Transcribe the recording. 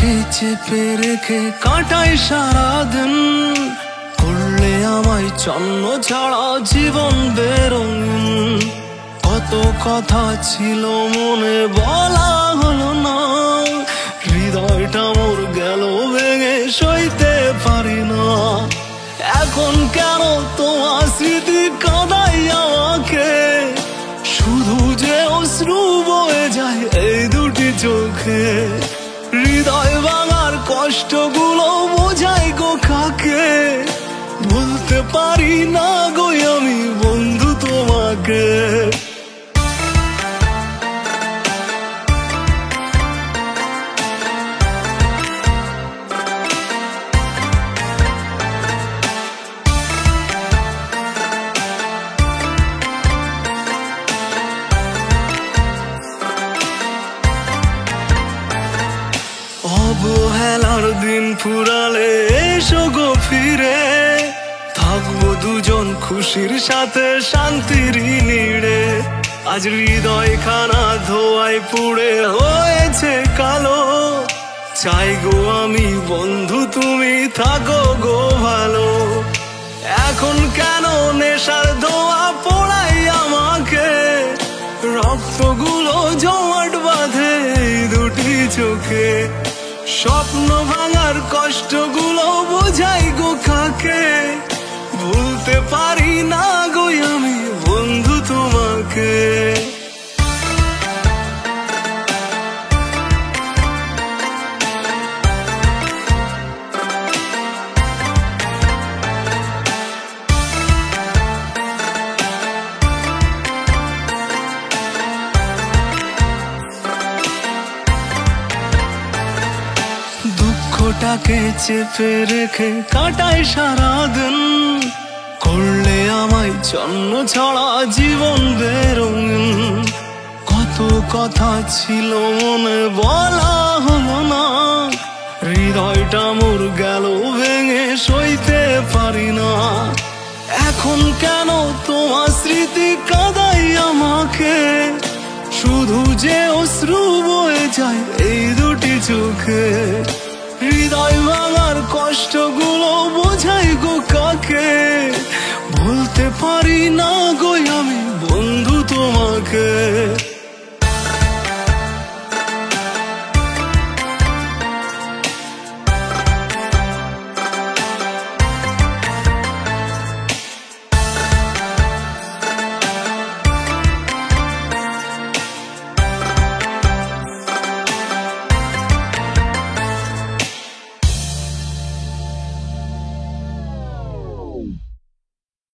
বুকটাকে চেপে রেখে কাটাই সারাদিন, করলে আমায় চন্ন ছাড়া জীবন বেরঙিন। কত কথা ছিল মনে বলা হলো না, হৃদয়টা মোর গেল ভেঙে সইতে পারি না। এখন কেন তোমার স্মৃতি কাঁদাই আমাকে, শুধু যে অশ্রু বয়ে যায় এই দুটি চোখে। হৃদয় ভাঙার কষ্টগুলো বোঝাই গো কাকে, বলতে পারি না গো আমি বন্ধু তোমাকে। অবহেলার দিন ফুরালে এসো গো ফিরে, থাকবো দুজন খুশির সাথে শান্তির নিড়ে। আজ হৃদয় খানা ধোয়ায় পুড়ে হয়েছে কালো, চাই গো আমি বন্ধু তুমি থাকো গো ভালো। এখন কেন নেশার ধোয়া পোড়াই আমাকে, রক্তগুলো জমাট বাঁধে এই দুটি চোখে। স্বপ্ন ভাঙার কষ্টগুলো বোঝাই গো কাকে, ভুলতে পারি না গো আমি বন্ধু তোমাকে। দুঃখটাকে চেপে রেখে কাটাই সারাদিন, করলে আমায় জন্ম ছড়া জীবন বেরঙিন। কত কথা ছিল মনে বলা হলো না, হৃদয়টা মোর গেল ভেঙে সইতে পারি না। এখন কেন তোমার স্মৃতি কাঁদাই আমাকে, শুধু যে অশ্রু বয়ে যায় এই দুটি চোখে। হৃদয় ভাঙার কষ্টগুলো বোঝাই গো কাকে, বলতে পারি না গো আমি বন্ধু তোমাকে।